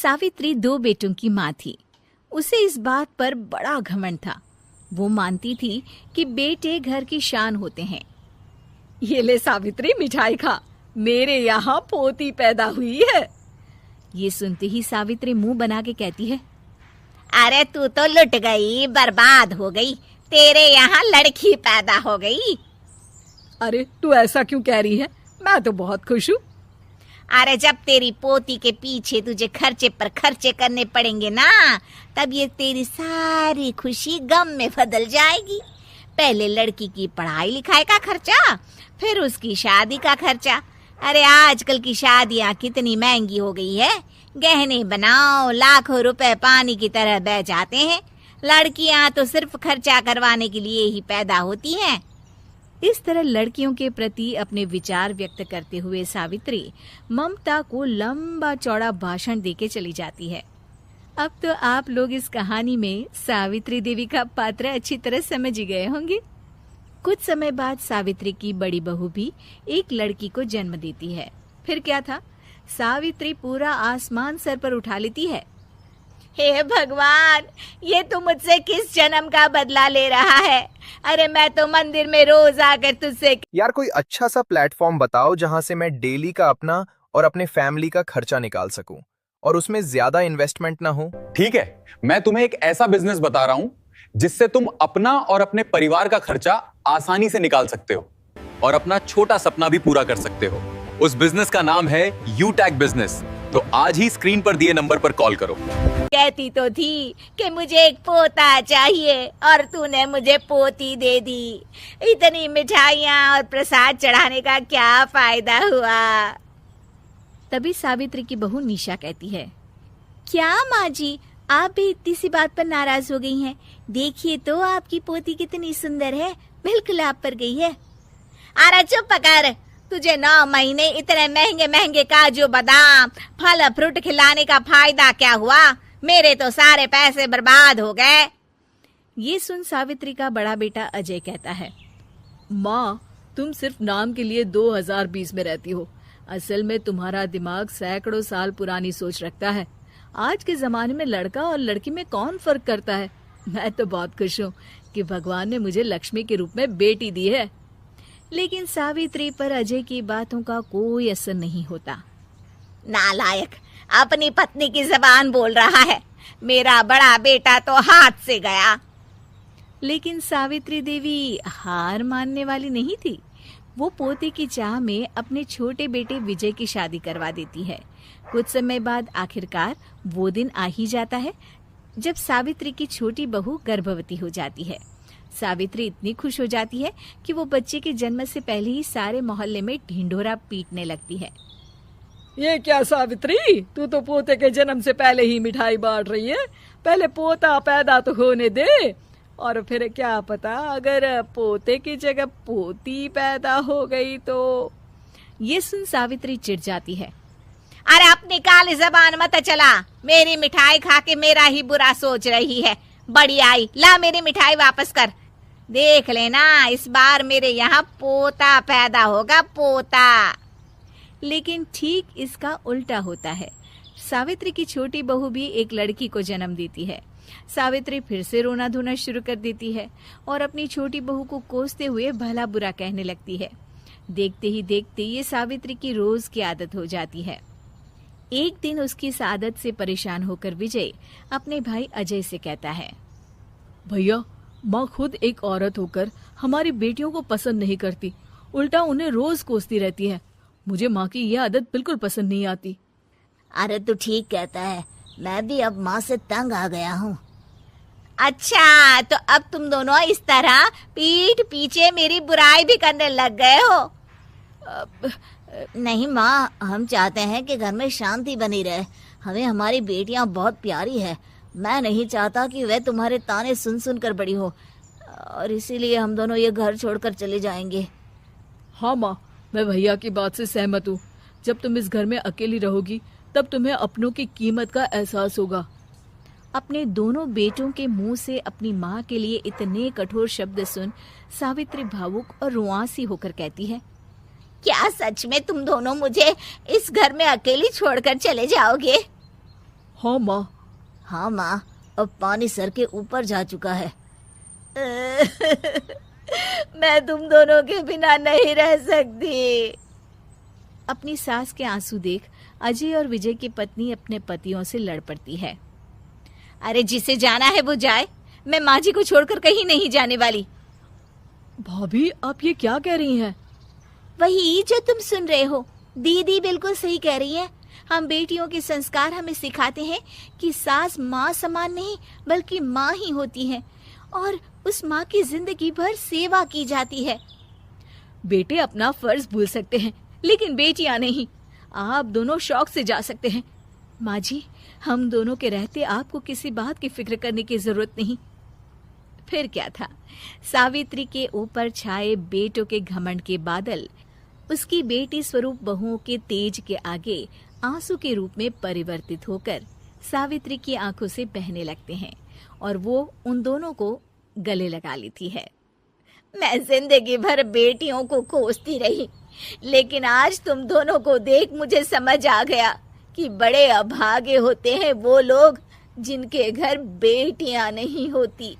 सावित्री 2 बेटों की माँ थी। उसे इस बात पर बड़ा घमंड था। वो मानती थी कि बेटे घर की शान होते हैं। ये ले सावित्री, मिठाई खा, मेरे यहाँ पोती पैदा हुई है। ये सुनते ही सावित्री मुंह बना के कहती है, अरे तू तो लुट गई, बर्बाद हो गई, तेरे यहाँ लड़की पैदा हो गई। अरे तू ऐसा क्यों कह रही है? मैं तो बहुत खुश हूँ। अरे जब तेरी पोती के पीछे तुझे खर्चे पर खर्चे करने पड़ेंगे ना, तब ये तेरी सारी खुशी गम में बदल जाएगी। पहले लड़की की पढ़ाई लिखाई का खर्चा, फिर उसकी शादी का खर्चा। अरे आजकल की शादियाँ कितनी महंगी हो गई है। गहने बनाओ, लाखों रुपए पानी की तरह बह जाते हैं। लड़कियाँ तो सिर्फ खर्चा करवाने के लिए ही पैदा होती हैं। इस तरह लड़कियों के प्रति अपने विचार व्यक्त करते हुए सावित्री ममता को लंबा चौड़ा भाषण देके चली जाती है। अब तो आप लोग इस कहानी में सावित्री देवी का पात्र अच्छी तरह समझ ही गए होंगे। कुछ समय बाद सावित्री की बड़ी बहू भी एक लड़की को जन्म देती है। फिर क्या था, सावित्री पूरा आसमान सर पर उठा लेती है। हे भगवान, ये तू मुझसे किस जन्म का बदला ले रहा है? अरे मैं तो मंदिर में रोज आकर तुझसे। यार कोई अच्छा सा प्लेटफॉर्म बताओ जहां से मैं डेली का अपना और अपने फैमिली का खर्चा निकाल सकूं और उसमें ज्यादा इन्वेस्टमेंट ना हो। ठीक है, मैं तुम्हें एक ऐसा बिजनेस बता रहा हूं जिससे तुम अपना और अपने परिवार का खर्चा आसानी से निकाल सकते हो और अपना छोटा सपना भी पूरा कर सकते हो। उस बिजनेस का नाम है यूटैग बिजनेस। तो आज ही स्क्रीन पर दिए नंबर पर कॉल करो। कहती तो थी कि मुझे एक पोता चाहिए और तूने मुझे पोती दे दी। इतनी मिठाइयाँ और प्रसाद चढ़ाने का क्या फायदा हुआ? तभी सावित्री की बहू निशा कहती है, क्या माँ जी, आप भी इतनी सी बात पर नाराज हो गई हैं? देखिए तो आपकी पोती कितनी सुंदर है, बिल्कुल आप पर गई है। अरे चुप कर, तुझे 9 महीने इतने महंगे महंगे काजू बादाम फल फ्रूट खिलाने का फायदा क्या हुआ? मेरे तो सारे पैसे बर्बाद हो गए। ये सुन सावित्री का बड़ा बेटा अजय कहता है, माँ, तुम सिर्फ नाम के लिए 2020 में रहती हो। असल में तुम्हारा दिमाग सैकड़ों साल पुरानी सोच रखता है। आज के जमाने में लड़का और लड़की में कौन फर्क करता है? मैं तो बहुत खुश हूँ कि भगवान ने मुझे लक्ष्मी के रूप में बेटी दी है। लेकिन सावित्री पर अजय की बातों का कोई असर नहीं होता। नालायक, अपनी पत्नी की जबान बोल रहा है। मेरा बड़ा बेटा तो हाथ से गया। लेकिन सावित्री देवी हार मानने वाली नहीं थी। वो पोते की चाह में अपने छोटे बेटे विजय की शादी करवा देती है। कुछ समय बाद आखिरकार वो दिन आ ही जाता है जब सावित्री की छोटी बहू गर्भवती हो जाती है। सावित्री इतनी खुश हो जाती है कि वो बच्चे के जन्म से पहले ही सारे मोहल्ले में ढिंढोरा पीटने लगती है। ये क्या सावित्री, तू तो पोते के जन्म से पहले ही मिठाई बांट रही है। पहले पोता पैदा तो होने दे, और फिर क्या पता अगर पोते की जगह पोती पैदा हो गई तो। ये सुन सावित्री चिढ़ जाती है। अरे अपनी काली जबान मत चला। मेरी मिठाई खा के मेरा ही बुरा सोच रही है। बड़ी आई, ला मेरी मिठाई वापस कर। देख लेना, इस बार मेरे यहाँ पोता पैदा होगा, पोता। लेकिन ठीक इसका उल्टा होता है। सावित्री की छोटी बहू भी एक लड़की को जन्म देती है। सावित्री फिर से रोना धोना शुरू कर देती है और अपनी छोटी बहू को कोसते हुए भला बुरा कहने लगती है। देखते ही देखते ये सावित्री की रोज की आदत हो जाती है। एक दिन उसकी इस आदत से परेशान होकर विजय अपने भाई अजय से कहता है, भैया, माँ खुद एक औरत होकर हमारी बेटियों को पसंद नहीं करती, उल्टा उन्हें रोज कोसती रहती है। मुझे माँ की यह आदत बिल्कुल पसंद नहीं आती। अरे तू ठीक कहता है, मैं भी अब माँ से तंग आ गया हूँ। अच्छा, तो अब तुम दोनों इस तरह पीठ पीछे मेरी बुराई भी करने लग गए हो? नहीं माँ, हम चाहते हैं कि घर में शांति बनी रहे। हमें हमारी बेटियाँ बहुत प्यारी है। मैं नहीं चाहता कि वह तुम्हारे ताने सुन सुन कर बड़ी हो, और इसीलिए हम दोनों ये घर छोड़कर चले जाएंगे। हाँ माँ, मैं भैया की बात से सहमत हूँ। जब तुम इस घर में अकेली रहोगी तब तुम्हें अपनों की कीमत का एहसास होगा। अपने दोनों बेटों के मुंह से अपनी माँ के लिए इतने कठोर शब्द सुन सावित्री भावुक और रुआंसी होकर कहती है, क्या सच में तुम दोनों मुझे इस घर में अकेली छोड़कर चले जाओगे? हाँ माँ। हाँ माँ, अब पानी सर के ऊपर जा चुका है। मैं तुम दोनों के बिना नहीं रह सकती। अपनी सास के आंसू देख अजय और विजय की पत्नी अपने पतियों से लड़ पड़ती है। अरे जिसे जाना है वो जाए, मैं माँ जी को छोड़कर कहीं नहीं जाने वाली। भाभी आप ये क्या कह रही हैं? वही जो तुम सुन रहे हो, दीदी बिल्कुल सही कह रही है। हम बेटियों के संस्कार हमें सिखाते हैं कि सास माँ समान नहीं बल्कि माँ ही होती है और उस माँ की जिंदगी भर सेवा की जाती है। बेटे अपना फर्ज भूल सकते हैं लेकिन बेटियां नहीं। आप दोनों शौक से जा सकते हैं। माँ जी, हम दोनों के रहते आपको किसी बात की फिक्र करने की जरूरत नहीं। फिर क्या था, सावित्री के ऊपर छाए बेटों के घमंड के बादल उसकी बेटी स्वरूप बहुओं के तेज के आगे आंसू के रूप में परिवर्तित होकर सावित्री की आंखों से बहने लगते हैं और वो उन दोनों को गले लगा लेती है। मैं जिंदगी भर बेटियों को कोसती रही, लेकिन आज तुम दोनों को देख मुझे समझ आ गया कि बड़े अभागे होते हैं वो लोग जिनके घर बेटियां नहीं होती।